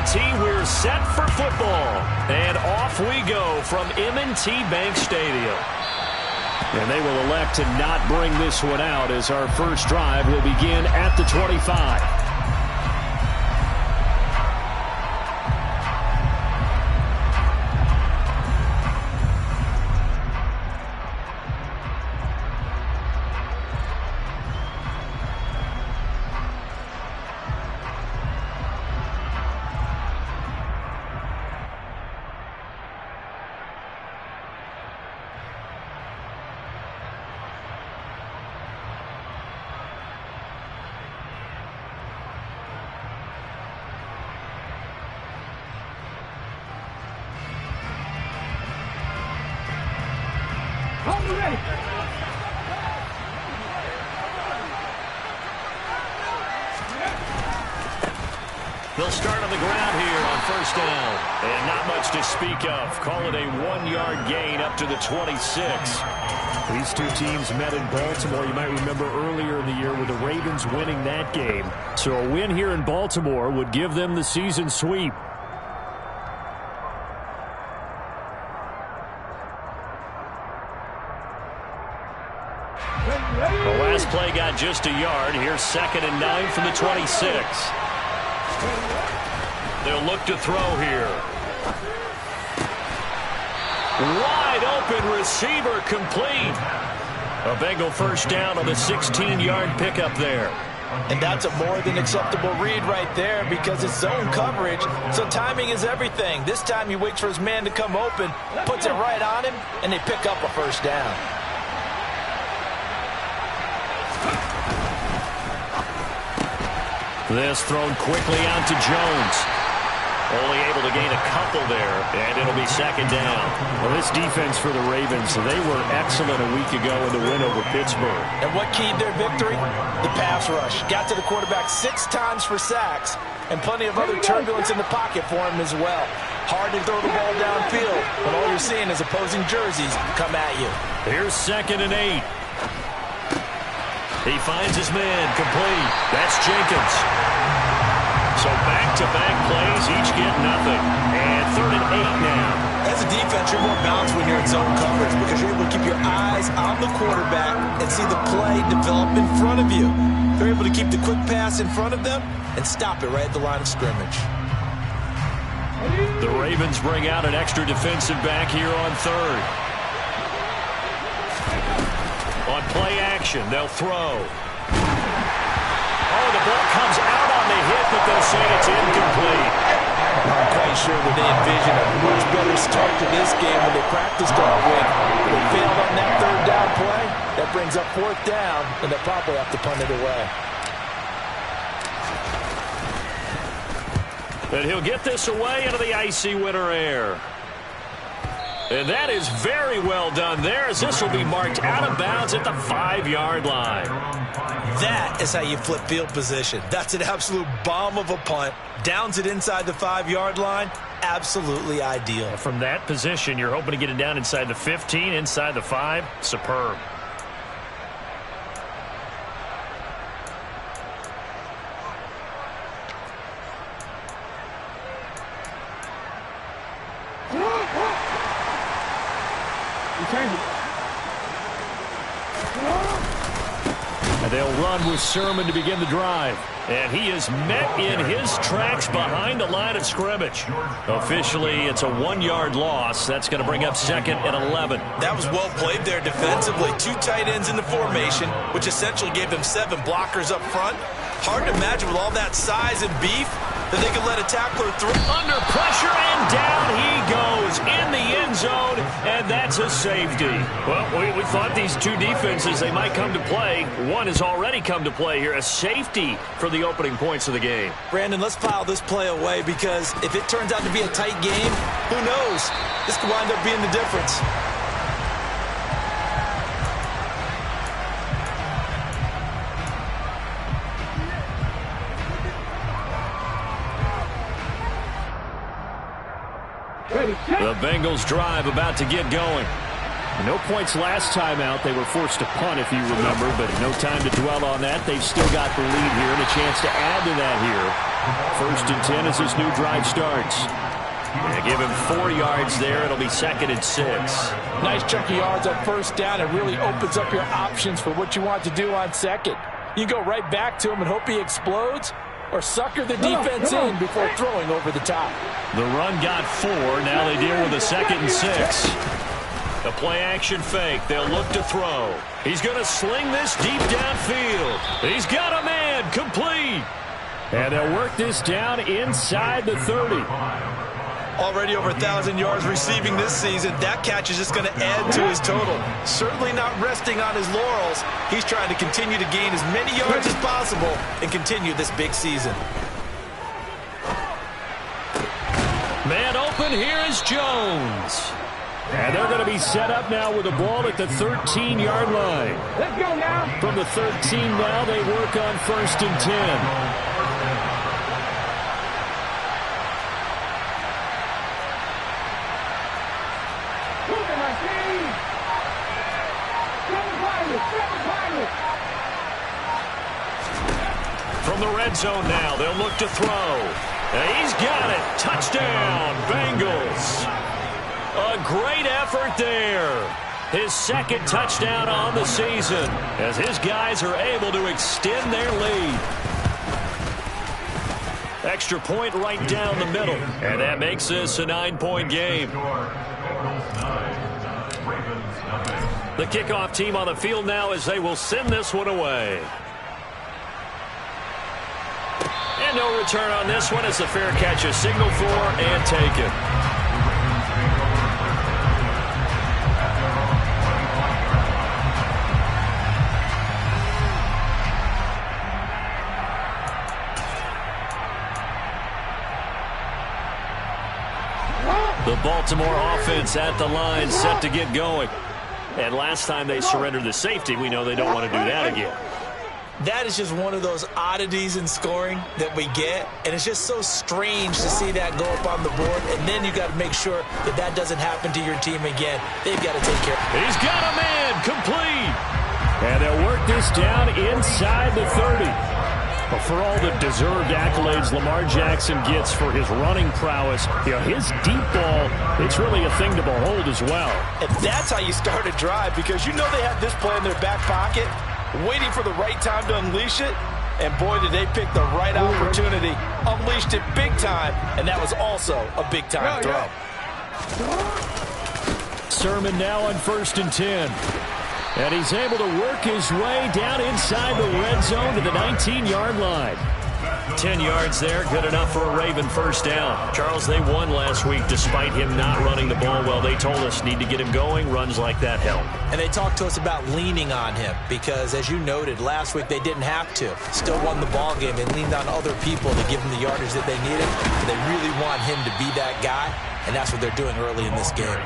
M&T, we're set for football. And off we go from M&T Bank Stadium. And they will elect to not bring this one out as our first drive will begin at the 25. They'll start on the ground here on first down. And not much to speak of. Call it a 1-yard gain up to the 26. These two teams met in Baltimore. You might remember earlier in the year with the Ravens winning that game. So a win here in Baltimore would give them the season sweep. The last play got just a yard. Here's 2nd and 9 from the 26. They'll look to throw here. Wide open receiver complete. A Bengal first down on the 16-yard pickup there. And that's a more than acceptable read right there because it's zone coverage, so timing is everything. This time he waits for his man to come open, puts it right on him, and they pick up a first down. This thrown quickly out to Jones. Only able to gain a couple there, and it'll be 2nd down. Well, this defense for the Ravens, they were excellent a week ago in the win over Pittsburgh. And what keyed their victory? The pass rush. Got to the quarterback 6 times for sacks, and plenty of other turbulence in the pocket for him as well. Hard to throw the ball downfield, but all you're seeing is opposing jerseys come at you. Here's 2nd and 8. He finds his man complete. That's Jenkins. So back-to-back plays, each get nothing. And 3rd and 8 now. As a defense, you're more balanced when you're in zone coverage because you're able to keep your eyes on the quarterback and see the play develop in front of you. They're able to keep the quick pass in front of them and stop it right at the line of scrimmage. The Ravens bring out an extra defensive back here on 3rd. On play action, they'll throw. Oh, the ball comes out on the hit, but they'll say it's incomplete. I'm quite sure that they envisioned a much better start to this game when they practiced all week. They failed on that 3rd down play. That brings up 4th down, and they'll probably have to punt it away. And he'll get this away into the icy winter air. And that is very well done there, as this will be marked out of bounds at the 5-yard line. That is how you flip field position. That's an absolute bomb of a punt. Downs it inside the 5-yard line. Absolutely ideal. From that position, you're hoping to get it down inside the 15, inside the 5. Superb. And they'll run with Sermon to begin the drive. And he is met in his tracks behind the line of scrimmage. Officially, it's a 1-yard loss. That's going to bring up 2nd and 11. That was well played there defensively. 2 tight ends in the formation, which essentially gave them 7 blockers up front. Hard to imagine with all that size and beef that they could let a tackler through. Under pressure, and down he goes in the end zone, and that's a safety. Well, we thought these two defenses, they might come to play. One has already come to play here, a safety for the opening points of the game. Brandon, let's file this play away because if it turns out to be a tight game, who knows? This could wind up being the difference. The Bengals drive about to get going. No points last time out. They were forced to punt, if you remember, but no time to dwell on that. They've still got the lead here and a chance to add to that here First and 10 as this new drive starts. They give him 4 yards there. It'll be 2nd and 6. Nice chunk of yards on first down. It really opens up your options for what you want to do on second. You go right back to him and hope he explodes, or sucker the defense in before throwing over the top. The run got 4. Now they deal with a 2nd and 6. A play-action fake. They'll look to throw. He's going to sling this deep downfield. He's got a man. Complete. And they'll work this down inside the 30. Already over 1,000 yards receiving this season. That catch is just going to add to his total. Certainly not resting on his laurels. He's trying to continue to gain as many yards as possible and continue this big season. Man open, here is Jones. And they're going to be set up now with the ball at the 13-yard line. Let's go now. From the 13 now, they work on 1st and 10. From the red zone now, they'll look to throw. And he's got it. Touchdown, Bengals. A great effort there. His 2nd touchdown on the season as his guys are able to extend their lead. Extra point right down the middle. And that makes this a 9-point game. The kickoff team on the field now as they will send this one away. And no return on this one as the fair catch is signaled for and taken. The Baltimore offense at the line set to get going. And last time they surrendered the safety, we know they don't want to do that again. That is just one of those oddities in scoring that we get, and it's just so strange to see that go up on the board, and then you got to make sure that that doesn't happen to your team again. They've got to take care of it. He's got a man, complete. And they'll work this down inside the 30. But for all the deserved accolades Lamar Jackson gets for his running prowess, his deep ball, it's really a thing to behold as well. And that's how you start a drive, because you know they have this play in their back pocket, waiting for the right time to unleash it. And boy, did they pick the right opportunity. Unleashed it big time, and that was also a big-time throw. Sermon now on 1st and 10. And he's able to work his way down inside the red zone to the 19-yard line. 10 yards there, good enough for a Raven first down. Charles, they won last week despite him not running the ball well. They told us need to get him going. Runs like that help. And they talked to us about leaning on him because, as you noted, last week they didn't have to. Still won the ball game. They leaned on other people to give him the yardage that they needed. And they really want him to be that guy, and that's what they're doing early in this game.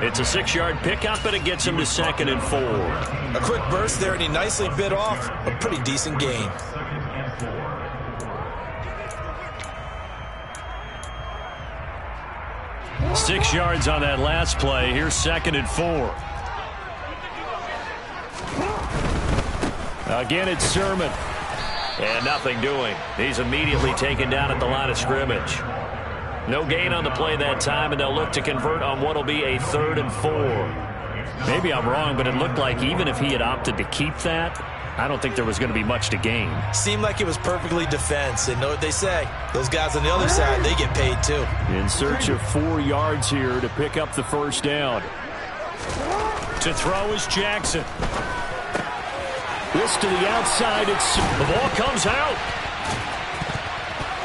It's a 6-yard pickup, and it gets him to 2nd and 4. A quick burst there, and he nicely bit off a pretty decent gain. Six yards on that last play. Here's 2nd and 4. Again, it's Sermon. And nothing doing. He's immediately taken down at the line of scrimmage. No gain on the play that time, and they'll look to convert on what will be a 3rd and 4. Maybe I'm wrong, but it looked like even if he had opted to keep that, I don't think there was going to be much to gain. Seemed like it was perfectly defense, and know what they say. Those guys on the other side, they get paid too. In search of 4 yards here to pick up the first down. To throw is Jackson. This to the outside. The ball comes out.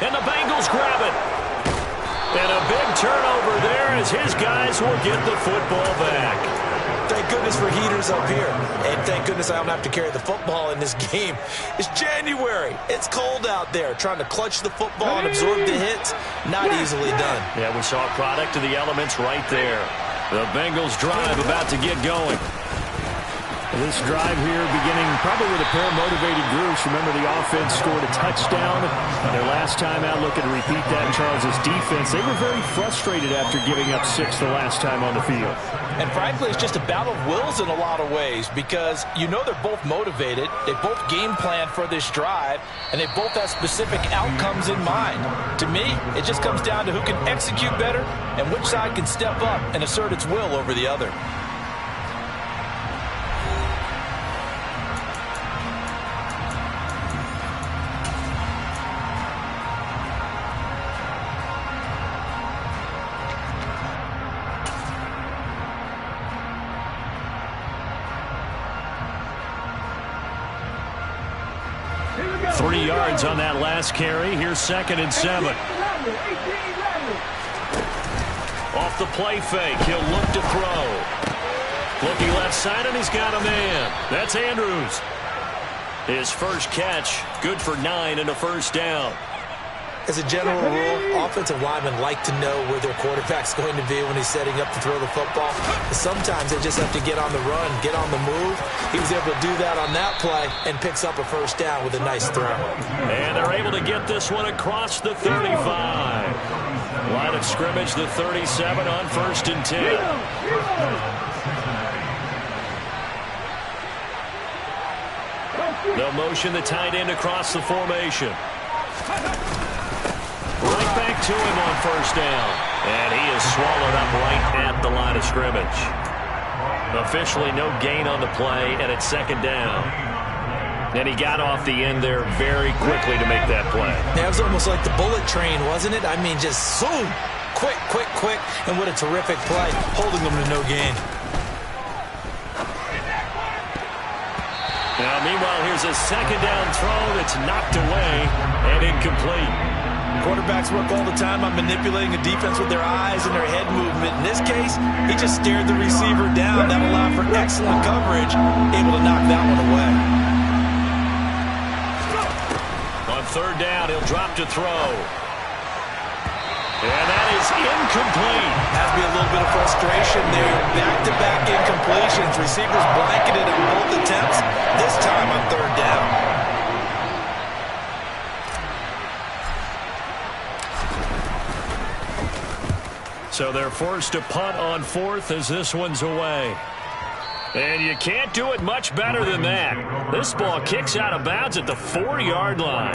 And the Bengals grab it. And a big turnover there as his guys will get the football back. Thank goodness for heaters up here. And thank goodness I don't have to carry the football in this game. It's January. It's cold out there. Trying to clutch the football and absorb the hits, not easily done. Yeah, we saw a product of the elements right there. The Bengals drive about to get going. This drive here beginning probably with a pair of motivated groups. Remember, the offense scored a touchdown on their last time out. Looking to repeat that. Charles's defense, they were very frustrated after giving up 6 the last time on the field. And frankly, it's just a battle of wills in a lot of ways because you know they're both motivated. They both game plan for this drive, and they both have specific outcomes in mind. To me, it just comes down to who can execute better and which side can step up and assert its will over the other. On that last carry. Here's 2nd and 7. Off the play fake. He'll look to throw. Looking left side, and he's got a man. That's Andrews. His first catch, good for 9 and a first down. As a general rule, offensive linemen like to know where their quarterback's going to be when he's setting up to throw the football. Sometimes they just have to get on the run, get on the move. He was able to do that on that play and picks up a first down with a nice throw. And they're able to get this one across the 35. Line of scrimmage, the 37 on 1st and 10. They'll motion the tight end across the formation. Right back to him on 1st down. And he is swallowed up right at the line of scrimmage. Officially no gain on the play, and it's 2nd down. And he got off the end there very quickly to make that play. That was almost like the bullet train, wasn't it? I mean, just zoom. Quick, quick, quick. And what a terrific play, holding them to no gain. Now, meanwhile, here's a 2nd down throw that's knocked away and incomplete. Quarterbacks work all the time on manipulating a defense with their eyes and their head movement. In this case, he just stared the receiver down. That allowed for excellent coverage, able to knock that one away. On 3rd down, he'll drop to throw. And that is incomplete. Has to be a little bit of frustration there. Back-to-back incompletions. Receivers blanketed on both attempts, this time on 3rd down. So they're forced to punt on 4th as this one's away. And you can't do it much better than that. This ball kicks out of bounds at the 4-yard line.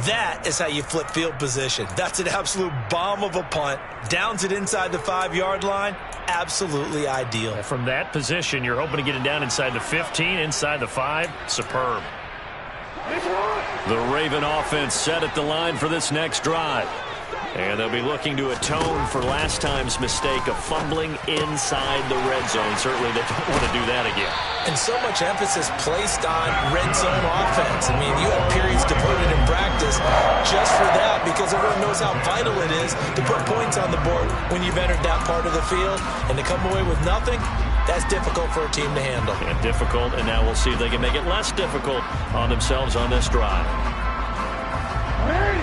That is how you flip field position. That's an absolute bomb of a punt. Downs it inside the 5-yard line. Absolutely ideal. From that position, you're hoping to get it down inside the 15, inside the 5. Superb. The Raven offense set at the line for this next drive. And they'll be looking to atone for last time's mistake of fumbling inside the red zone. Certainly they don't want to do that again. And so much emphasis placed on red zone offense. I mean, you have periods to put it in practice just for that because everyone knows how vital it is to put points on the board when you've entered that part of the field. And to come away with nothing, that's difficult for a team to handle. Yeah, difficult, and now we'll see if they can make it less difficult on themselves on this drive.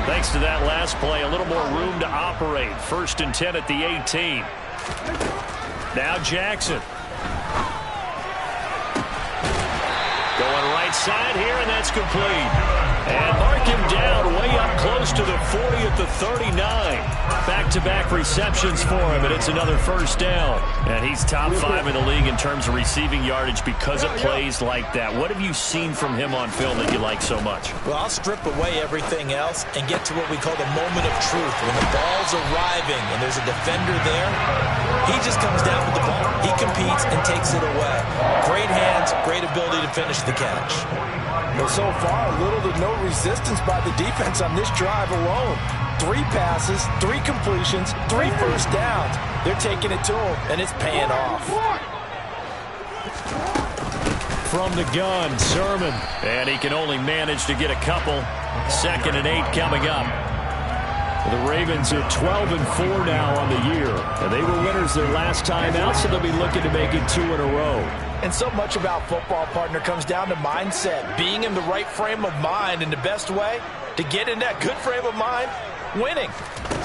Thanks to that last play, a little more room to operate. 1st and 10 at the 18. Now Jackson. Going right side here, and that's complete. And mark him down way up close to the 40 at the 39. Back-to-back receptions for him, and it's another 1st down. And he's top 5 in the league in terms of receiving yardage because of plays like that. What have you seen from him on film that you like so much? Well, I'll strip away everything else and get to what we call the moment of truth. When the ball's arriving and there's a defender there, he just comes down with the ball. He competes and takes it away. Great hands, great ability to finish the catch. Well, so far, little to no resistance by the defense on this drive alone. 3 passes, 3 completions, 3 first downs. They're taking it to him, and it's paying off. From the gun, Sermon. And he can only manage to get a couple. 2nd and 8 coming up. The Ravens are 12-4 now on the year. And they were winners their last time out, so they'll be looking to make it 2 in a row. And so much about football, partner, comes down to mindset. Being in the right frame of mind, and the best way to get in that good frame of mind, winning.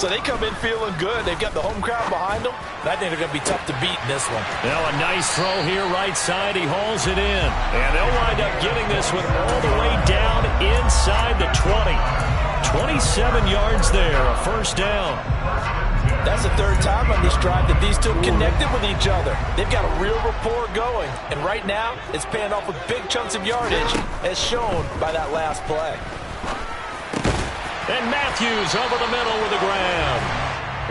So they come in feeling good. They've got the home crowd behind them, and I think they're going to be tough to beat in this one. Now a nice throw here right side. He hauls it in. And they'll wind up getting this one all the way down inside the 20. 27 yards there, a first down. That's the third time on this drive that these two connected with each other. They've got a real rapport going. And right now, it's paying off with big chunks of yardage, as shown by that last play. And Matthews over the middle with the grab.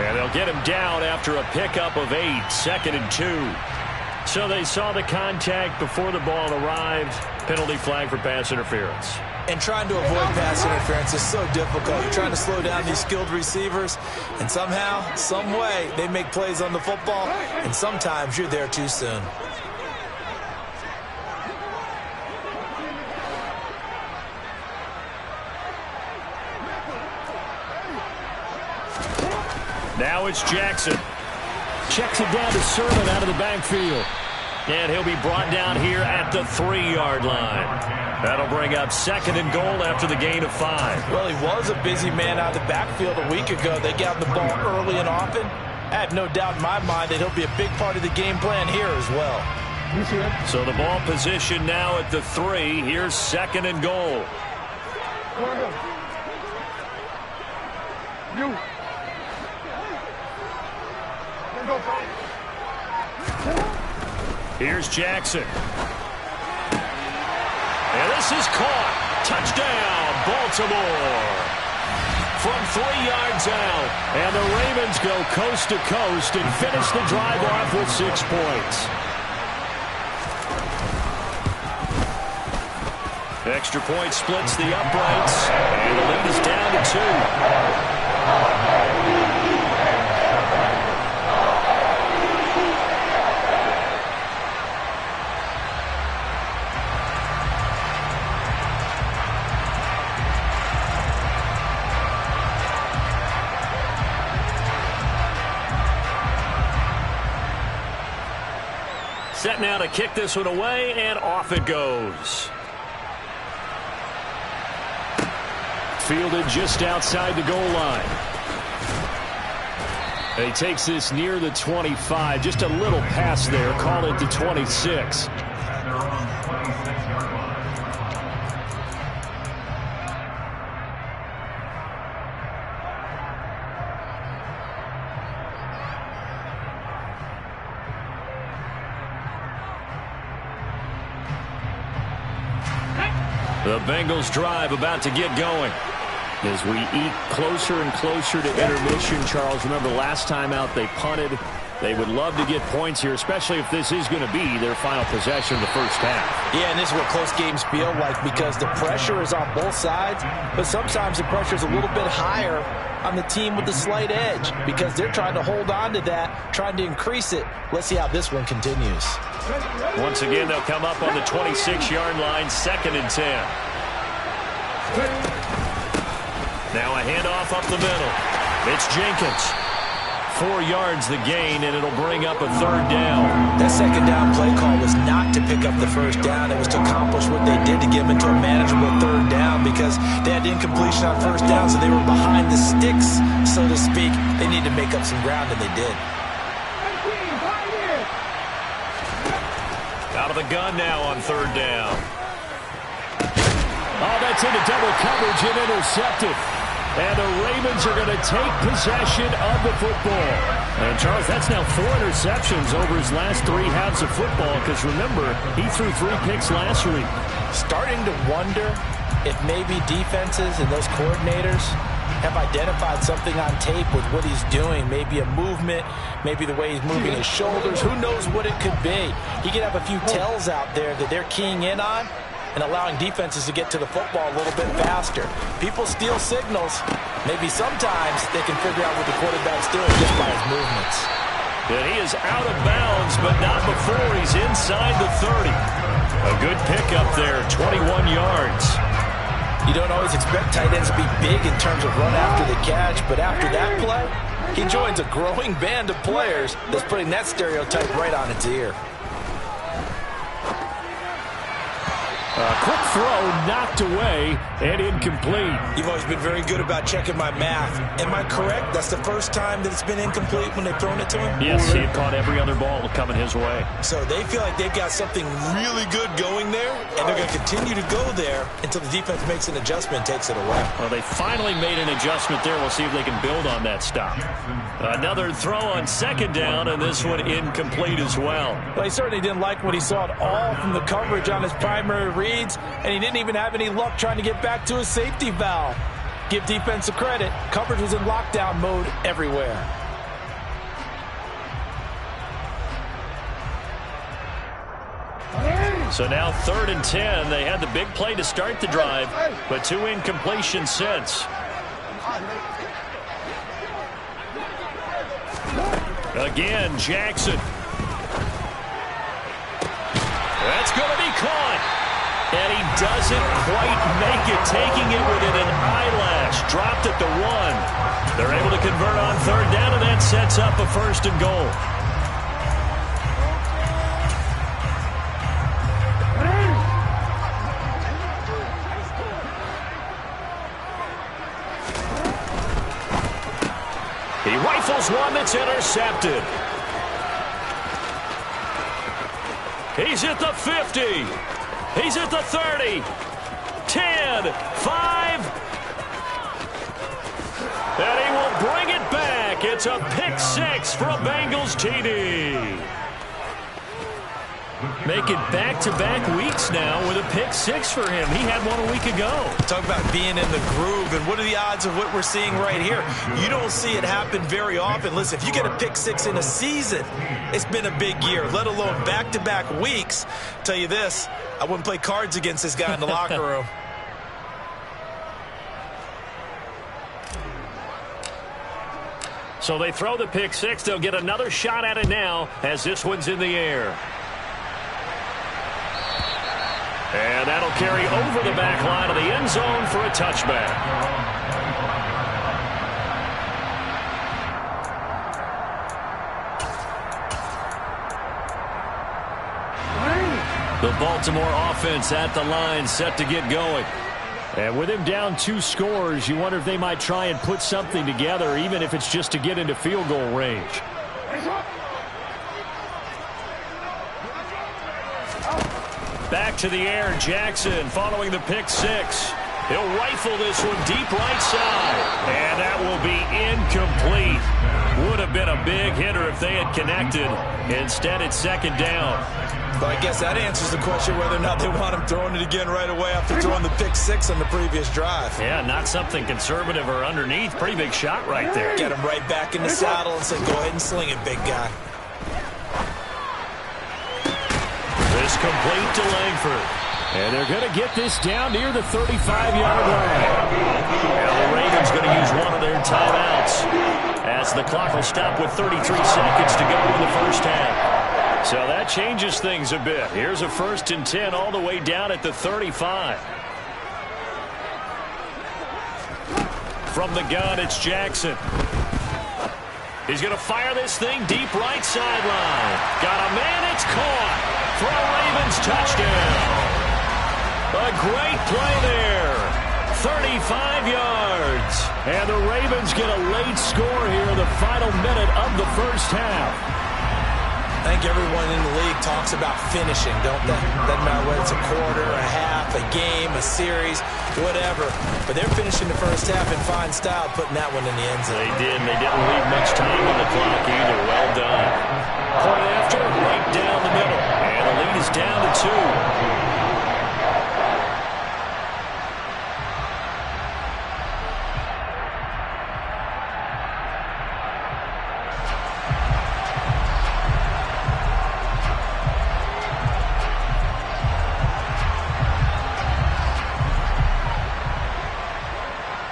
And they'll get him down after a pickup of 8, 2nd and 2. So they saw the contact before the ball arrived. Penalty flag for pass interference. And trying to avoid pass interference is so difficult. You're trying to slow down these skilled receivers, and somehow, some way, they make plays on the football, and sometimes you're there too soon. Now it's Jackson. Checks it down to Sermon out of the backfield. And he'll be brought down here at the 3-yard line. That'll bring up 2nd and goal after the gain of 5. Well, he was a busy man out of the backfield a week ago. They got the ball early and often. I have no doubt in my mind that he'll be a big part of the game plan here as well. So the ball position now at the 3. Here's 2nd and goal. Here's Jackson. And this is caught. Touchdown, Baltimore. From 3 yards out. And the Ravens go coast to coast and finish the drive off with 6 points. Extra point splits the uprights. And the lead is down to 2. Set now to kick this one away, and off it goes. Fielded just outside the goal line. And he takes this near the 25. Just a little pass there. Call it the 26. The Bengals drive about to get going. As we eat closer and closer to intermission, Charles, remember last time out they punted. They would love to get points here, especially if this is going to be their final possession of the first half. Yeah, and this is what close games feel like because the pressure is on both sides, but sometimes the pressure is a little bit higher on the team with the slight edge because they're trying to hold on to that, trying to increase it. Let's see how this one continues. Once again, they'll come up on the 26-yard line, 2nd and 10. Now a handoff up the middle. It's Jenkins. 4 yards the gain, and it'll bring up a 3rd down. That 2nd down play call was not to pick up the 1st down. It was to accomplish what they did to get them into a manageable 3rd down because they had incompletion on 1st down, so they were behind the sticks, so to speak. They need to make up some ground, and they did. Out of the gun now on 3rd down. Oh, that's into double coverage and intercepted. And the Ravens are going to take possession of the football. And, Charles, that's now 4 interceptions over his last 3 halves of football because, remember, he threw 3 picks last week. Starting to wonder if maybe defenses and those coordinators have identified something on tape with what he's doing. Maybe a movement, maybe the way he's moving his shoulders. Who knows what it could be? He could have a few tells out there that they're keying in on and allowing defenses to get to the football a little bit faster. People steal signals. Maybe sometimes they can figure out what the quarterback's doing just by his movements. And he is out of bounds, but not before he's inside the 30. A good pickup there, 21 yards. You don't always expect tight ends to be big in terms of run after the catch, but after that play, he joins a growing band of players that's putting that stereotype right on its ear. Quick throw knocked away and incomplete. You've always been very good about checking my math. Am I correct? That's the first time that it's been incomplete when they've thrown it to him? Yes, he had caught every other ball coming his way. So they feel like they've got something really good going there, and they're going to continue to go there until the defense makes an adjustment and takes it away. Well, they finally made an adjustment there. We'll see if they can build on that stop. Another throw on second down, and this one incomplete as well. Well, he certainly didn't like what he saw at all from the coverage on his primary reads, and he didn't even have any luck trying to get back to his safety valve. Give defense a credit. Coverage was in lockdown mode everywhere. So now 3rd and 10. They had the big play to start the drive, but 2 incompletions since. Again, Jackson. That's going to be caught. And he doesn't quite make it, taking it within an eyelash. Dropped at the 1. They're able to convert on 3rd down, and that sets up a 1st and goal. He rifles one that's intercepted. He's at the 50. He's at the 30. 10, 5. And he will bring it back. It's a pick 6 for a Bengals TD. Make it back-to-back weeks now with a pick 6 for him. He had one a week ago. Talk about being in the groove, and what are the odds of what we're seeing right here? You don't see it happen very often. Listen, if you get a pick 6 in a season, it's been a big year, let alone back-to-back weeks. Tell you this, I wouldn't play cards against this guy in the locker room. So they throw the pick 6. They'll get another shot at it now as this one's in the air. And that'll carry over the back line of the end zone for a touchback. The Baltimore offense at the line, set to get going. And with him down 2 scores, you wonder if they might try and put something together, even if it's just to get into field goal range. Back to the air, Jackson following the pick 6. He'll rifle this one deep right side. And that will be incomplete. Would have been a big hitter if they had connected. Instead, it's 2nd down. But I guess that answers the question whether or not they want him throwing it again right away after throwing the pick 6 on the previous drive. Yeah, not something conservative or underneath. Pretty big shot right there. Get him right back in the saddle and say, go ahead and sling it, big guy. This complete to Langford. And they're going to get this down near the 35-yard line. And the Ravens going to use one of their timeouts as the clock will stop with 33 seconds to go in the first half. So that changes things a bit. Here's a 1st and 10 all the way down at the 35. From the gun, it's Jackson. He's going to fire this thing deep right sideline. Got a man, it's caught for a Ravens touchdown. A great play there. 35 yards. And the Ravens get a late score here in the final minute of the first half. I think everyone in the league talks about finishing, don't they? Doesn't matter whether it's a quarter, a half, a game, a series, whatever. But they're finishing the first half in fine style, putting that one in the end zone. They did. They didn't leave much time on the clock either. Well done. Point after, right down the middle. And the lead is down to 2.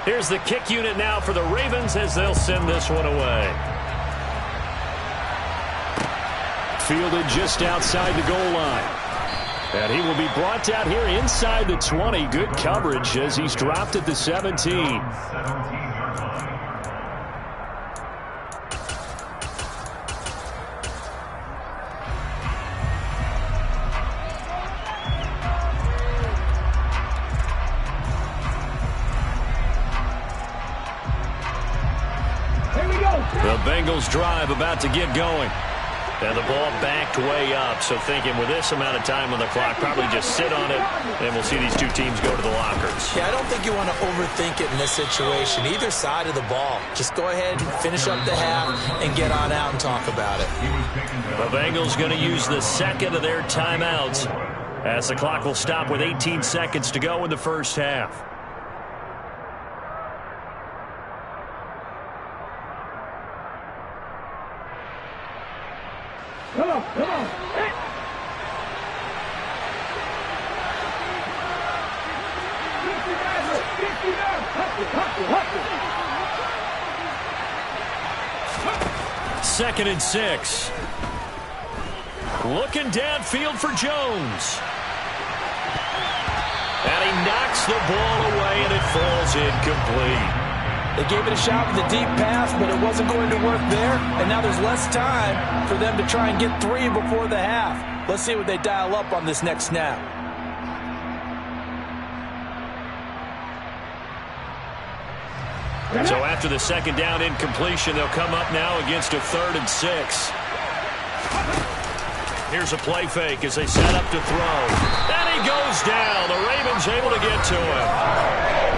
Here's the kick unit now for the Ravens as they'll send this one away. Fielded just outside the goal line. And he will be brought down here inside the 20. Good coverage as he's dropped at the 17. Bengals drive about to get going. And the ball backed way up, so thinking with this amount of time on the clock, probably just sit on it, and we'll see these two teams go to the lockers. Yeah, I don't think you want to overthink it in this situation. Either side of the ball. Just go ahead and finish up the half and get on out and talk about it. The Bengals going to use the second of their timeouts as the clock will stop with 18 seconds to go in the first half. Come on. Hey. Second and 6. Looking downfield for Jones. And he knocks the ball away, and it falls incomplete. They gave it a shot with a deep pass, but it wasn't going to work there. And now there's less time for them to try and get 3 before the half. Let's see what they dial up on this next snap. So after the second down incompletion, they'll come up now against a 3rd and 6. Here's a play fake as they set up to throw. And he goes down. The Ravens able to get to him.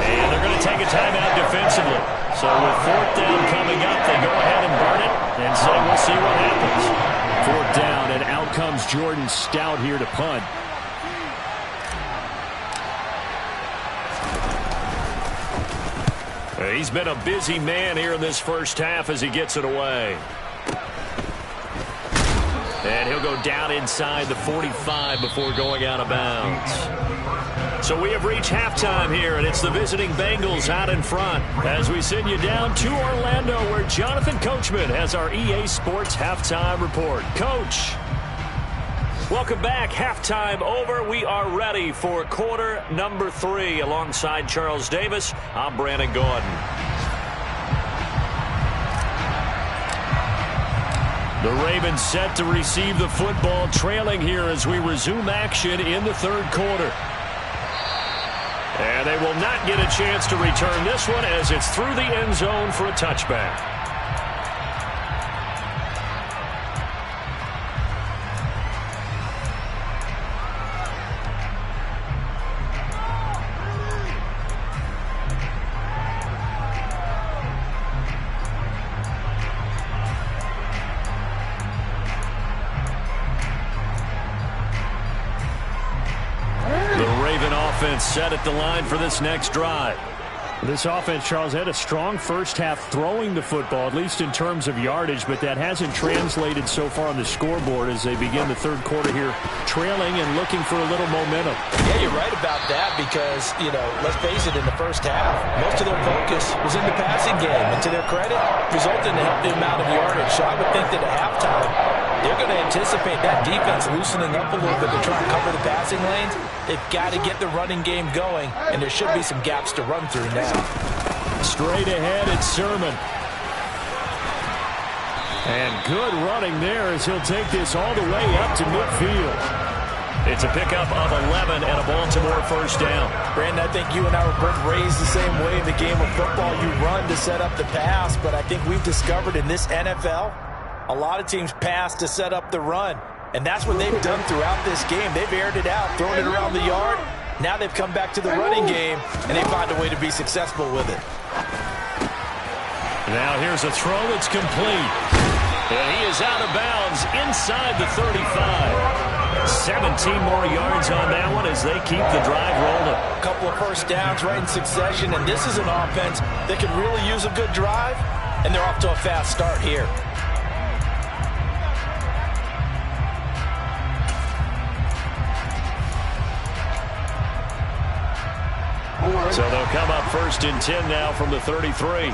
And they're going to take a timeout defensively. So with 4th down coming up, they go ahead and burn it and say we'll see what happens. 4th down, and out comes Jordan Stout here to punt. He's been a busy man here in this first half as he gets it away. And he'll go down inside the 45 before going out of bounds. So we have reached halftime here, and it's the visiting Bengals out in front as we send you down to Orlando, where Jonathan Coachman has our EA Sports Halftime Report. Coach, welcome back. Halftime over. We are ready for quarter number 3. Alongside Charles Davis, I'm Brandon Gordon. The Ravens set to receive the football, trailing here as we resume action in the 3rd quarter. And they will not get a chance to return this one as it's through the end zone for a touchback. Set at the line for this next drive. This offense, Charles, had a strong first half throwing the football, at least in terms of yardage, but that hasn't translated so far on the scoreboard as they begin the 3rd quarter here, trailing and looking for a little momentum. Yeah, you're right about that because, let's face it, in the first half, most of their focus was in the passing game. And to their credit, resulted in the amount of yardage. So I would think that at halftime, they're going to anticipate that defense loosening up a little bit to try and cover the passing lanes. They've got to get the running game going, and there should be some gaps to run through now. Straight ahead, it's Sermon. And good running there as he'll take this all the way up to midfield. It's a pickup of 11 and a Baltimore first down. Brandon, I think you and I were both raised the same way in the game of football. You run to set up the pass, but I think we've discovered in this NFL, a lot of teams pass to set up the run. And that's what they've done throughout this game. They've aired it out, thrown it around the yard. Now they've come back to the running game, and they find a way to be successful with it. Now here's a throw that's complete. And he is out of bounds inside the 35. 17 more yards on that one as they keep the drive rolling. A couple of first downs right in succession, and this is an offense that can really use a good drive, and they're off to a fast start here. So they'll come up 1st and 10 now from the 33.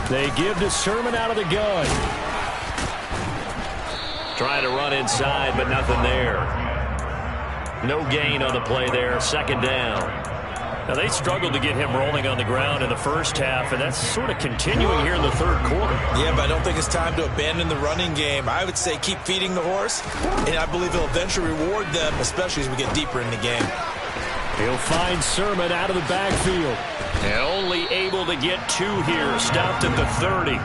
They give to Sermon out of the gun. Trying to run inside, but nothing there. No gain on the play there. 2nd down. Now, they struggled to get him rolling on the ground in the first half, and that's sort of continuing here in the third quarter. Yeah, but I don't think it's time to abandon the running game. I would say keep feeding the horse, and I believe he'll eventually reward them, especially as we get deeper in the game. He'll find Sermon out of the backfield. And only able to get 2 here, stopped at the 30.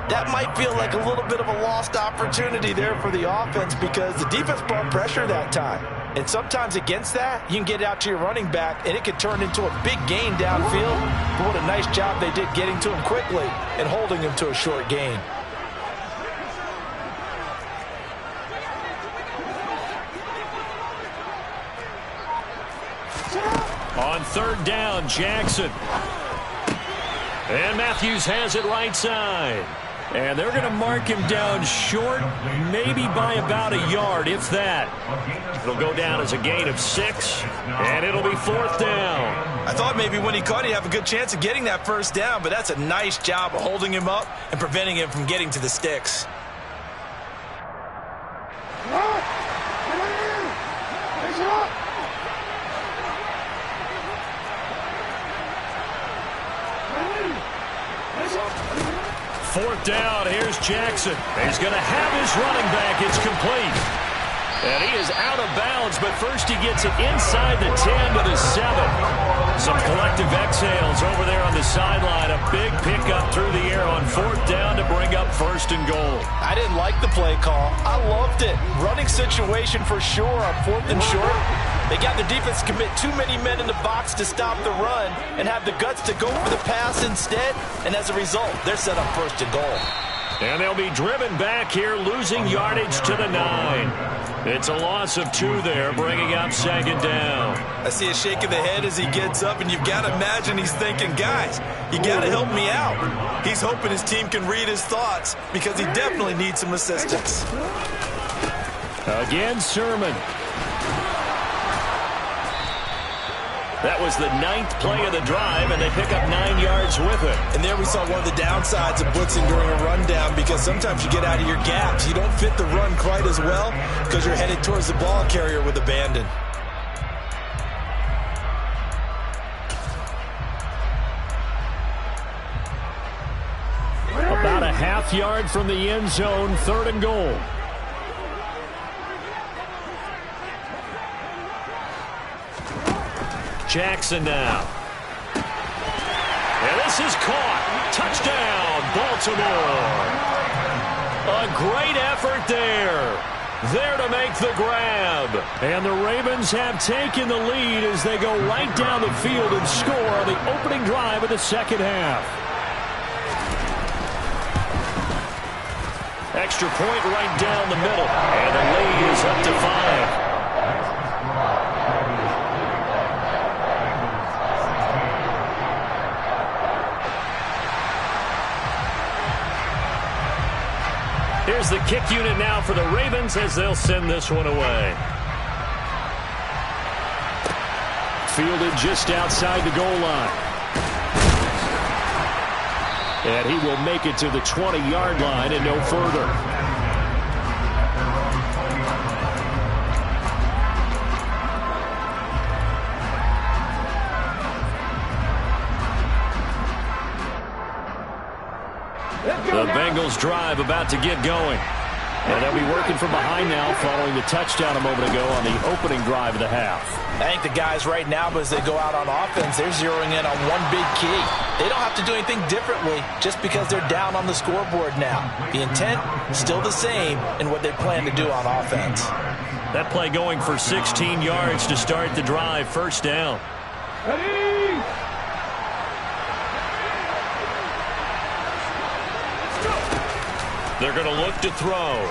That might feel like a little bit of a lost opportunity there for the offense because the defense brought pressure that time. And sometimes against that, you can get out to your running back, and it could turn into a big gain downfield. But what a nice job they did getting to him quickly and holding him to a short gain. On third down, Jackson. And Matthews has it right side. And they're going to mark him down short, maybe by about a yard, if that. It'll go down as a gain of 6, and it'll be 4th down. I thought maybe when he caught it, he'd have a good chance of getting that first down, but that's a nice job of holding him up and preventing him from getting to the sticks. Fourth down, here's Jackson. He's going to have his running back. It's complete. And he is out of bounds, but first he gets it inside the 10 to the 7. Some collective exhales over there on the sideline. A big pickup through the air on 4th down to bring up 1st and goal. I didn't like the play call. I loved it. Running situation for sure on 4th and short. They got the defense to commit too many men in the box to stop the run and have the guts to go for the pass instead. And as a result, they're set up 1st and goal. And they'll be driven back here, losing yardage to the 9. It's a loss of 2 there, bringing up 2nd down. I see a shake of the head as he gets up, and you've got to imagine he's thinking, guys, you got to help me out. He's hoping his team can read his thoughts because he definitely needs some assistance. Again, Sermon. That was the 9th play of the drive, and they pick up 9 yards with it. And there we saw one of the downsides of blitzing during a rundown because sometimes you get out of your gaps. You don't fit the run quite as well because you're headed towards the ball carrier with abandon. About a half yard from the end zone, 3rd and goal. Jackson now. And this is caught. Touchdown, Baltimore. A great effort there. There to make the grab. And the Ravens have taken the lead as they go right down the field and score on the opening drive of the 2nd half. Extra point right down the middle. And the lead is up to 5. Here's the kick unit now for the Ravens as they'll send this one away. Fielded just outside the goal line. And he will make it to the 20-yard line and no further. The Bengals drive about to get going. And they'll be working from behind now following the touchdown a moment ago on the opening drive of the half. I think the guys right now, as they go out on offense, they're zeroing in on one big key. They don't have to do anything differently just because they're down on the scoreboard now. The intent, still the same in what they plan to do on offense. That play going for 16 yards to start the drive. 1st down. Ready? They're going to look to throw.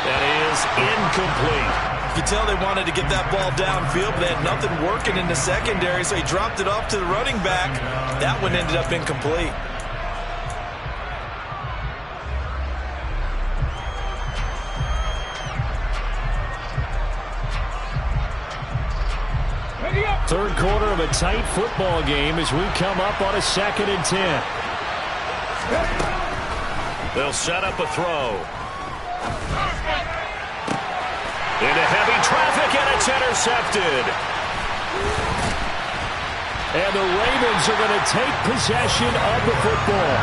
That is incomplete. You can tell they wanted to get that ball downfield, but they had nothing working in the secondary, so he dropped it off to the running back. That one ended up incomplete. Third quarter of a tight football game as we come up on a 2nd and 10. They'll set up a throw. Into heavy traffic, and it's intercepted. And the Ravens are going to take possession of the football.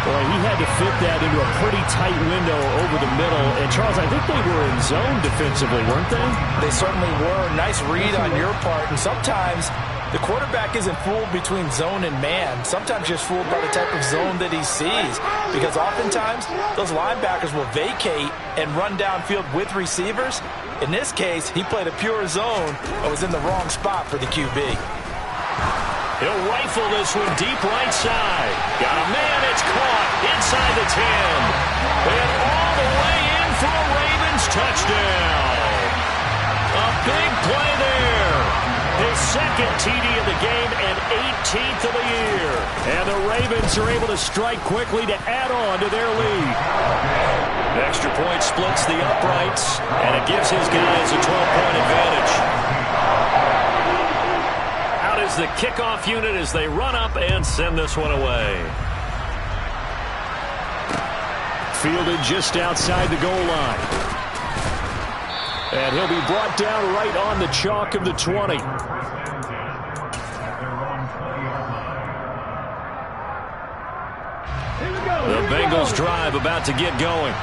Boy, he had to fit that into a pretty tight window over the middle. And, Charles, I think they were in zone defensively, weren't they? They certainly were. Nice read on your part. And sometimes the quarterback isn't fooled between zone and man. Sometimes just fooled by the type of zone that he sees. Because oftentimes, those linebackers will vacate and run downfield with receivers. In this case, he played a pure zone and was in the wrong spot for the QB. He'll rifle this one deep right side. Got a man, it's caught inside the 10. And all the way in for a Ravens touchdown. A big play there. His second TD of the game and 18th of the year. And the Ravens are able to strike quickly to add on to their lead. The extra point splits the uprights, and it gives his guys a 12-point advantage. Out is the kickoff unit as they run up and send this one away. Fielded just outside the goal line. And he'll be brought down right on the chalk of the 20. The Bengals drive about to get going.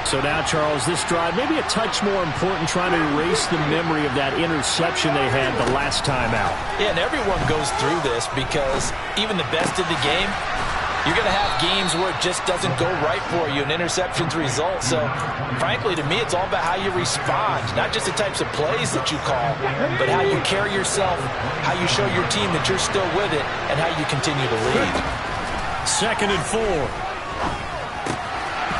So now, Charles, this drive maybe a touch more important, trying to erase the memory of that interception they had the last time out. Yeah, and everyone goes through this because even the best of the game, you're going to have games where it just doesn't go right for you and interceptions result. So, frankly, to me, it's all about how you respond, not just the types of plays that you call, but how you carry yourself, how you show your team that you're still with it, and how you continue to lead. 2nd and 4.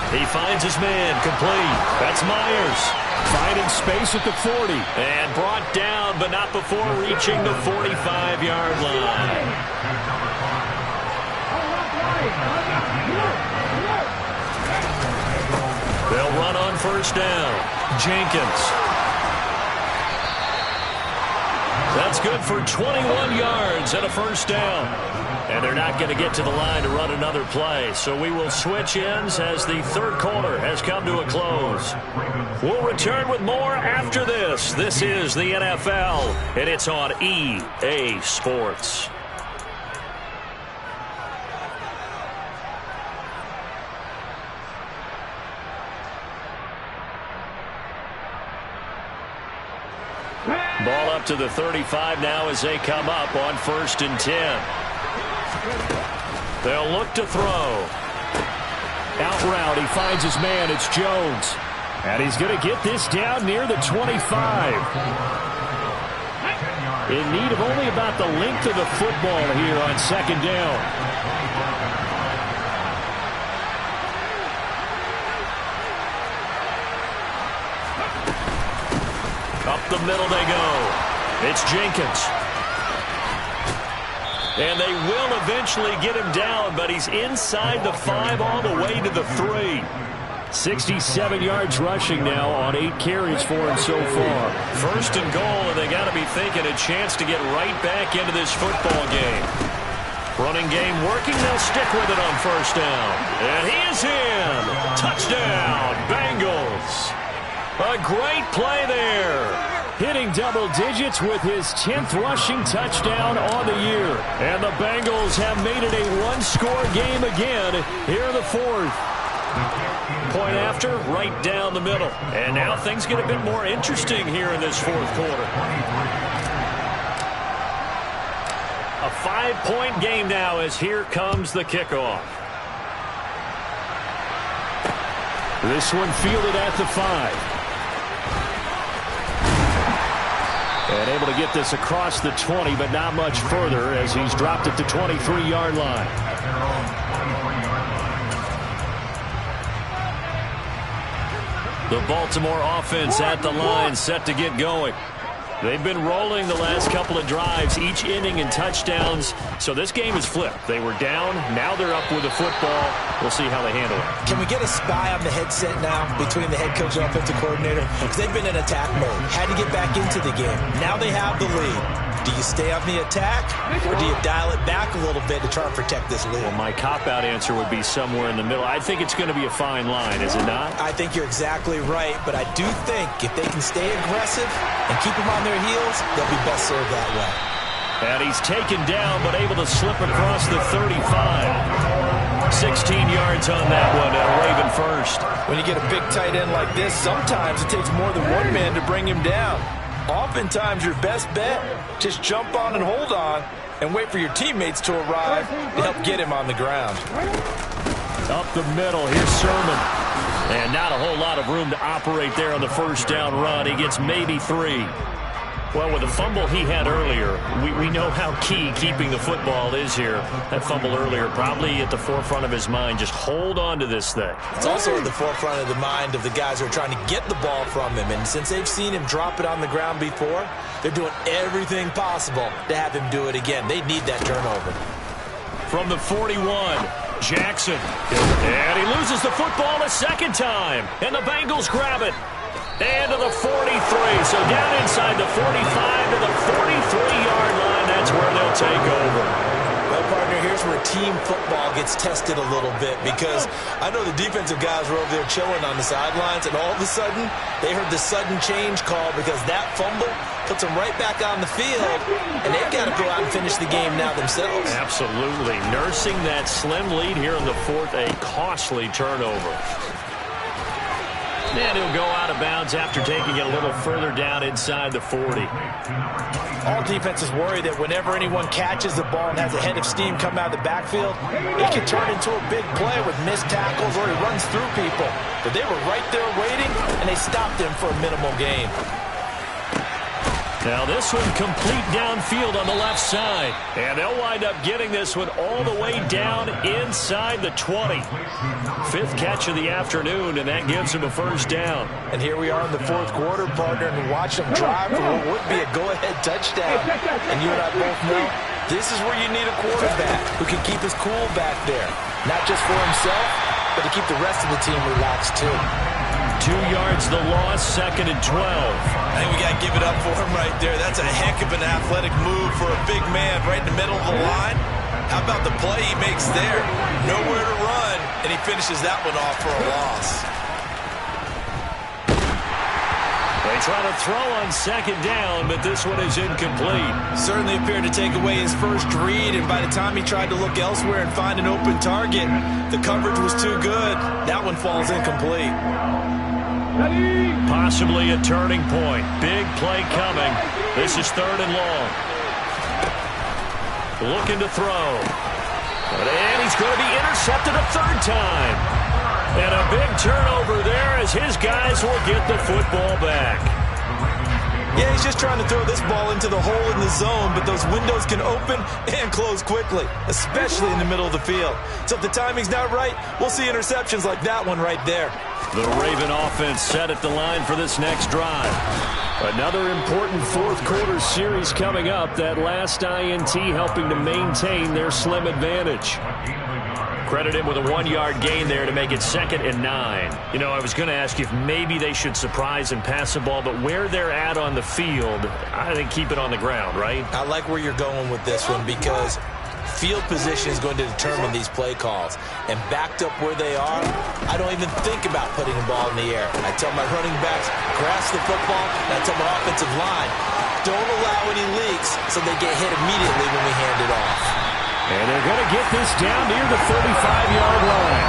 He finds his man complete. That's Myers. Finding space at the 40. And brought down, but not before reaching the 45-yard line. They'll run on 1st down. Jenkins. That's good for 21 yards and a 1st down. And they're not going to get to the line to run another play. So we will switch ends as the 3rd quarter has come to a close. We'll return with more after this. This is the NFL, and it's on EA Sports. Ball up to the 35 now as they come up on 1st and 10. They'll look to throw. Out route, he finds his man. It's Jones. And he's going to get this down near the 25. In need of only about the length of the football here on 2nd down. Up the middle they go. It's Jenkins. And they will eventually get him down, but he's inside the 5 all the way to the 3. 67 yards rushing now on 8 carries for him so far. 1st and goal, and they got to be thinking a chance to get right back into this football game. Running game working, they'll stick with it on 1st down. And he is in. Touchdown, Bengals. A great play there. Hitting double digits with his 10th rushing touchdown on the year. And the Bengals have made it a one-score game again here in the 4th. Point after, right down the middle. And now things get a bit more interesting here in this 4th quarter. A 5-point game now as here comes the kickoff. This one fielded at the 5. And able to get this across the 20, but not much further as he's dropped at the 23-yard line. The Baltimore offense at the line, set to get going. They've been rolling the last couple of drives, each inning in touchdowns. So this game is flipped. They were down. Now they're up with the football. We'll see how they handle it. Can we get a spy on the headset now between the head coach and offensive coordinator? Because they've been in attack mode. Had to get back into the game. Now they have the lead. Do you stay on the attack, or do you dial it back a little bit to try and protect this lead? Well, my cop-out answer would be somewhere in the middle. I think it's going to be a fine line, is it not? I think you're exactly right, but I do think if they can stay aggressive and keep them on their heels, they'll be best served that way. And he's taken down, but able to slip across the 35. 16 yards on that one, and a Raven first. When you get a big tight end like this, sometimes it takes more than one man to bring him down. Oftentimes, your best bet, just jump on and hold on and wait for your teammates to arrive to help get him on the ground. Up the middle, here's Sermon. And not a whole lot of room to operate there on the first down run. He gets maybe 3. Well, with the fumble he had earlier, we know how key keeping the football is here. That fumble earlier probably at the forefront of his mind. Just hold on to this thing. It's also at the forefront of the mind of the guys who are trying to get the ball from him. And since they've seen him drop it on the ground before, they're doing everything possible to have him do it again. They need that turnover. From the 41, Jackson. And he loses the football a second time. And the Bengals grab it. And to the 43, so down inside the 45 to the 43-yard line. That's where they'll take over. Well, partner, here's where team football gets tested a little bit, because I know the defensive guys were over there chilling on the sidelines, and all of a sudden, they heard the sudden change call because that fumble puts them right back on the field, and they've got to go out and finish the game now themselves. Absolutely. Nursing that slim lead here in the fourth, a costly turnover. And he'll go out of bounds after taking it a little further down inside the 40. All defenses worry that whenever anyone catches the ball and has a head of steam come out of the backfield, it can turn into a big play with missed tackles or he runs through people. But they were right there waiting, and they stopped him for a minimal gain. Now this one complete downfield on the left side. And they'll wind up getting this one all the way down inside the 20. Fifth catch of the afternoon, and that gives him a first down. And here we are in the fourth quarter, partner, and watch them drive for what would be a go-ahead touchdown. And you and I both know this is where you need a quarterback who can keep his cool back there. Not just for himself, but to keep the rest of the team relaxed too. 2 yards the loss, 2nd and 12. I think we got to give it up for him right there. That's a heck of an athletic move for a big man right in the middle of the line. How about the play he makes there? Nowhere to run, and he finishes that one off for a loss. They try to throw on 2nd down, but this one is incomplete. Certainly appeared to take away his first read, and by the time he tried to look elsewhere and find an open target, the coverage was too good. That one falls incomplete. Possibly a turning point. Big play coming. This is 3rd and long. Looking to throw. And he's going to be intercepted a 3rd time. And a big turnover there as his guys will get the football back. Yeah, he's just trying to throw this ball into the hole in the zone, but those windows can open and close quickly, especially in the middle of the field. So if the timing's not right, we'll see interceptions like that one right there. The Raven offense set at the line for this next drive. Another important fourth quarter series coming up. That last INT helping to maintain their slim advantage. Credit him with a 1-yard gain there to make it 2nd and 9. You know, I was going to ask you if maybe they should surprise and pass the ball, but where they're at on the field, I think keep it on the ground, right? I like where you're going with this one because field position is going to determine these play calls. And backed up where they are, I don't even think about putting the ball in the air. I tell my running backs, grasp the football, and I tell my offensive line, don't allow any leaks so they get hit immediately when we hand it off. And they're going to get this down near the 35-yard line.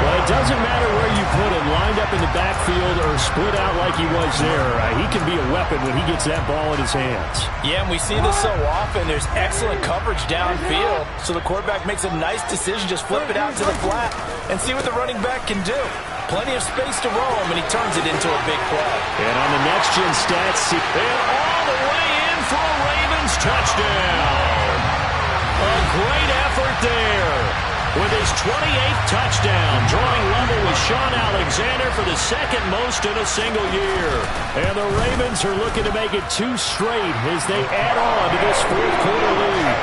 Well, it doesn't matter where you put him, lined up in the backfield or split out like he was there. He can be a weapon when he gets that ball in his hands. Yeah, and we see this so often. There's excellent coverage downfield, so the quarterback makes a nice decision, just flip it out to the flat and see what the running back can do. Plenty of space to roam, and he turns it into a big play. And on the next-gen stats, and all the way in for a Ravens touchdown. A great effort there with his 28th touchdown, drawing level with Sean Alexander for the 2nd most in a single year. And the Ravens are looking to make it 2 straight as they add on to this fourth quarter lead.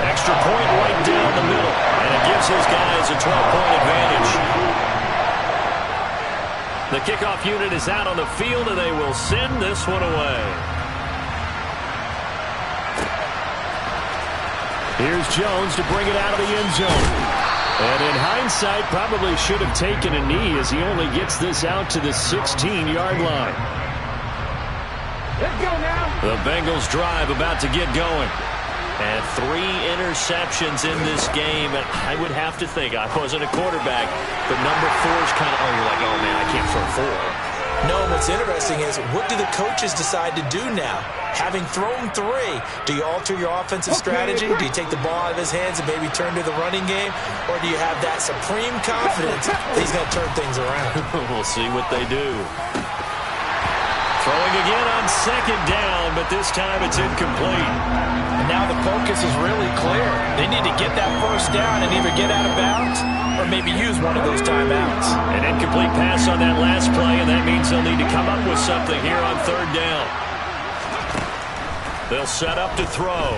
Extra point right down the middle, and it gives his guys a 12-point advantage. The kickoff unit is out on the field, and they will send this one away. Here's Jones to bring it out of the end zone. And in hindsight, probably should have taken a knee as he only gets this out to the 16-yard line. Let's go now. The Bengals drive about to get going. And 3 interceptions in this game. And I would have to think, I wasn't a quarterback, but number 4 is kind of, you're like, oh, man, I can't throw 4. No, what's interesting is, what do the coaches decide to do now? Having thrown 3, do you alter your offensive strategy? Do you take the ball out of his hands and maybe turn to the running game? Or do you have that supreme confidence that he's going to turn things around? We'll see what they do. Throwing again on 2nd down, but this time it's incomplete. And now the focus is really clear. They need to get that 1st down and either get out of bounds or maybe use one of those timeouts. An incomplete pass on that last play, and that means they'll need to come up with something here on 3rd down. They'll set up to throw.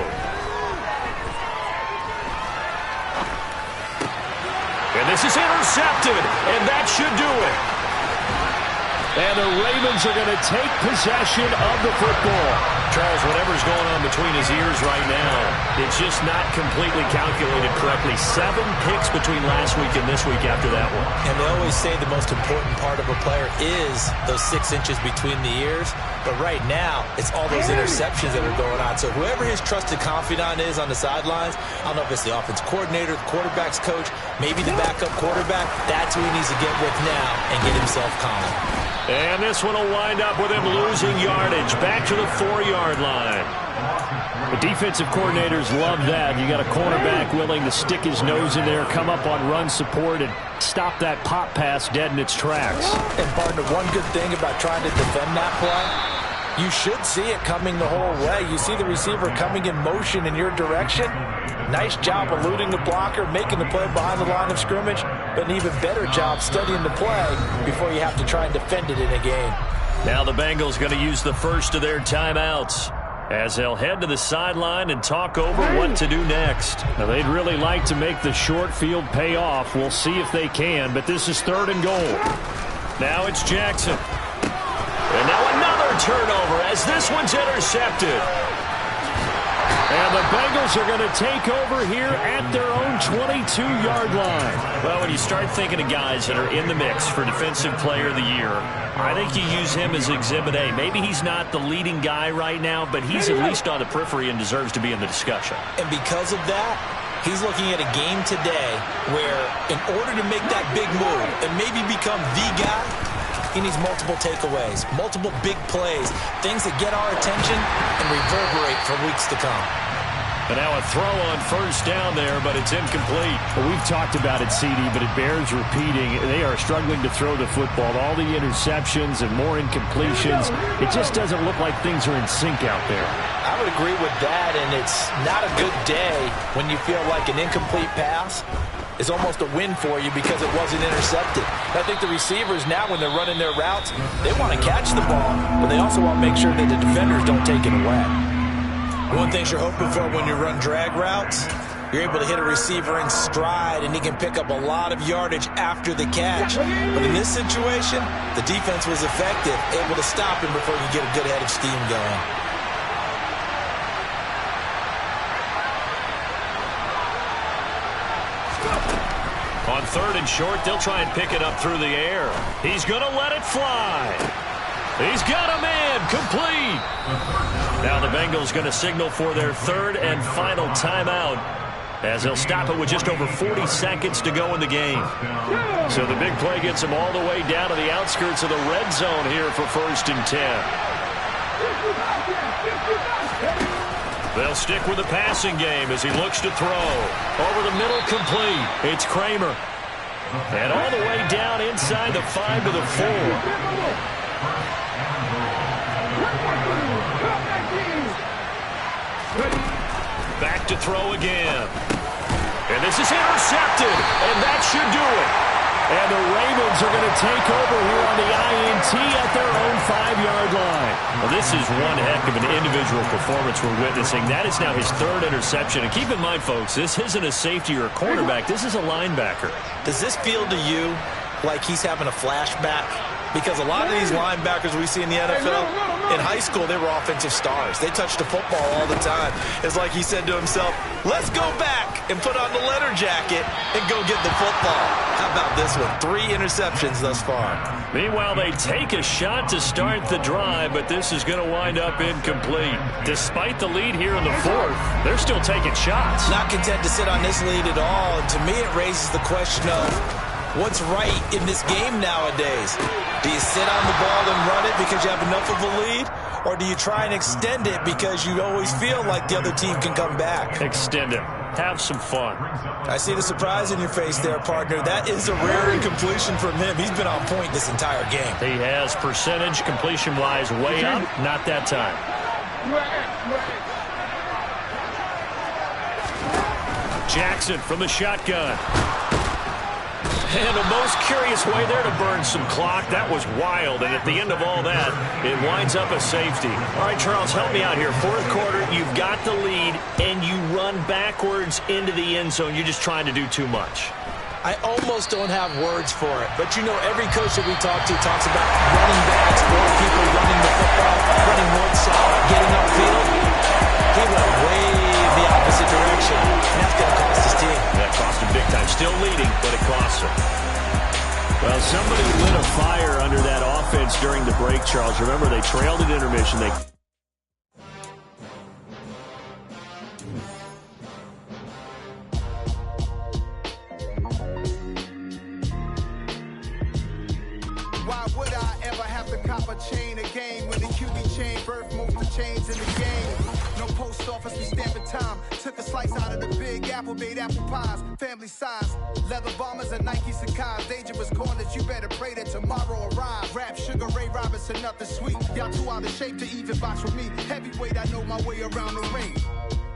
And this is intercepted, and that should do it. And the Ravens are going to take possession of the football. Charles, whatever's going on between his ears right now, it's just not completely calculated correctly. 7 picks between last week and this week after that one. And they always say the most important part of a player is those 6 inches between the ears. But right now, it's all those interceptions that are going on. So whoever his trusted confidant is on the sidelines, I don't know if it's the offense coordinator, the quarterback's coach, maybe the backup quarterback, that's who he needs to get with now and get himself calm. And this one will wind up with him losing yardage back to the 4-yard line. The defensive coordinators love that. You got a cornerback willing to stick his nose in there, come up on run support, and stop that pop pass dead in its tracks. And partner, one good thing about trying to defend that play, you should see it coming the whole way. You see the receiver coming in motion in your direction. Nice job eluding the blocker, making the play behind the line of scrimmage, but an even better job studying the play before you have to try and defend it in a game. Now the Bengals going to use the first of their timeouts as they'll head to the sideline and talk over what to do next. Now they'd really like to make the short field pay off. We'll see if they can, but this is 3rd and goal. Now it's Jackson. And now another turnover as this one's intercepted. And the Bengals are going to take over here at their own 22-yard line. Well, when you start thinking of guys that are in the mix for Defensive Player of the Year, I think you use him as Exhibit A. Maybe he's not the leading guy right now, but he's at least on the periphery and deserves to be in the discussion. And because of that, he's looking at a game today where in order to make that big move and maybe become the guy, he needs multiple takeaways, multiple big plays, things that get our attention and reverberate for weeks to come. And now a throw on 1st down there, but it's incomplete. Well, we've talked about it, CD, but it bears repeating. They are struggling to throw the football. All the interceptions and more incompletions. It just doesn't look like things are in sync out there. I would agree with that, and it's not a good day when you feel like an incomplete pass is almost a win for you because it wasn't intercepted. I think the receivers now, when they're running their routes, they want to catch the ball, but they also want to make sure that the defenders don't take it away. One thing you're hoping for when you run drag routes, you're able to hit a receiver in stride, and he can pick up a lot of yardage after the catch. But in this situation, the defense was effective, able to stop him before he could get a good head of steam going. On 3rd and short, they'll try and pick it up through the air. He's going to let it fly. He's got a man complete. Now the Bengals going to signal for their 3rd and final timeout as they'll stop it with just over 40 seconds to go in the game. So the big play gets them all the way down to the outskirts of the red zone here for 1st and 10. They'll stick with the passing game as he looks to throw. Over the middle, complete. It's Kramer. And all the way down inside the 5 to the 4. Back to throw again. And this is intercepted. And that should do it. And the Ravens are going to take over here on the INT at their own 5-yard line. Well, this is one heck of an individual performance we're witnessing. That is now his 3rd interception. And keep in mind, folks, this isn't a safety or a cornerback. This is a linebacker. Does this feel to you like he's having a flashback? Because a lot of these linebackers we see in the NFL, In high school, they were offensive stars. They touched the football all the time. It's like he said to himself, let's go back and put on the leather jacket and go get the football. How about this one? 3 interceptions thus far. Meanwhile, they take a shot to start the drive, but this is going to wind up incomplete. Despite the lead here in the 4th, they're still taking shots. Not content to sit on this lead at all. And to me, it raises the question of what's right in this game nowadays. Do you sit on the ball and run it because you have enough of a lead? Or do you try and extend it because you always feel like the other team can come back? Extend it. Have some fun. I see the surprise in your face there, partner. That is a rare incompletion from him. He's been on point this entire game. He has percentage completion-wise way up. Not that time. Jackson from the shotgun. And a most curious way there to burn some clock. That was wild, and at the end of all that, it winds up a safety. All right, Charles, help me out here. 4th quarter, you've got the lead, and you run backwards into the end zone. You're just trying to do too much. I almost don't have words for it, but you know every coach that we talk to talks about running backs, 4 people running the football, running north-south, getting upfield. He went way the opposite direction, and that's going to cost his team. That cost him big time. Still leading, but it costs him. Well, somebody lit a fire under that offense during the break, Charles. Remember, they trailed at intermission. Why would I ever have to cop a chain again when the QB chain birthed most of chains in the game? No post office, we stamping time. Took a slice out of the big apple, made apple pies, family size. Leather bombers and Nike Sacai's. Dangerous corners, you better pray that tomorrow arrives. Rap, Sugar Ray Robinson, nothing sweet. Y'all too out of shape to even box with me. Heavyweight, I know my way around the ring.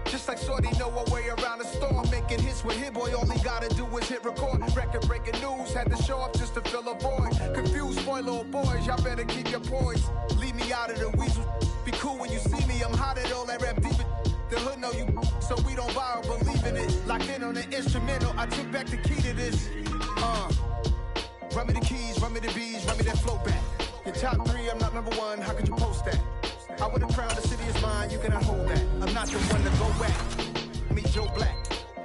Just like Shorty know a way around the storm. Making hits with Hit Boy, all he gotta do is hit record. Record-breaking news, had to show up just to fill a void. Confused, spoiled little boys, y'all better keep your poise. Leave me out of the weasel. Be cool when you see me, I'm hot at all that rap deep. The hood know you, so we don't borrow, believe in it. Locked in on the instrumental, I took back the key to this. Run me the keys, run me the bees, run me that flow back. Your top 3, I'm not number 1, how could you post that? I would have crowned the city is mine, you cannot hold that. I'm not the one to go back. Meet Joe Black.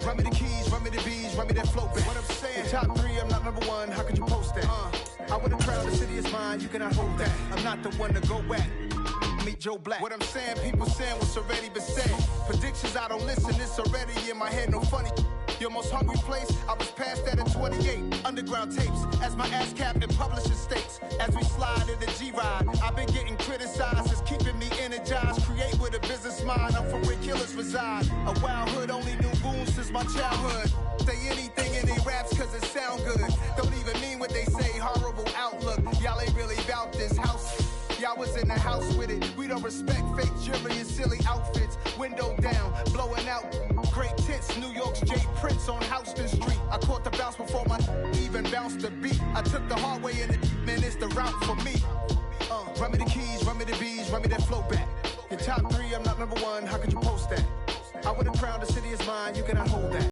Run me the keys, run me the bees, run me that flow back. What I'm saying, your top 3, I'm not number 1, how could you post that? I would have crowned the city is mine, you cannot hold that. I'm not the one to go back. Meet Joe Black. What I'm saying, people saying what's already been said. Predictions, I don't listen, it's already in my head, no funny. Your most hungry place, I was past that at 28. Underground tapes, as my ass capped in publishing states. As we slide in the G-Ride, I've been getting criticized, it's keeping me energized. Create with a business mind, I'm from where killers reside. A wild hood, only knew goons since my childhood. Say anything in they raps cause it sound good. Don't even mean what they say, horrible outlook. Y'all ain't really about this house. Y'all was in the house with it. We don't respect fake jewelry and silly outfits. Window down, blowing out. Great tits, New York's J. Prince on Houston Street. I caught the bounce before my even bounced the beat. I took the hard way and man, it's the route for me. Run me the keys, run me the bees, run me that flow back. Your top 3, I'm not number 1, how could you post that? I would have crowned the city is mine, you cannot hold that.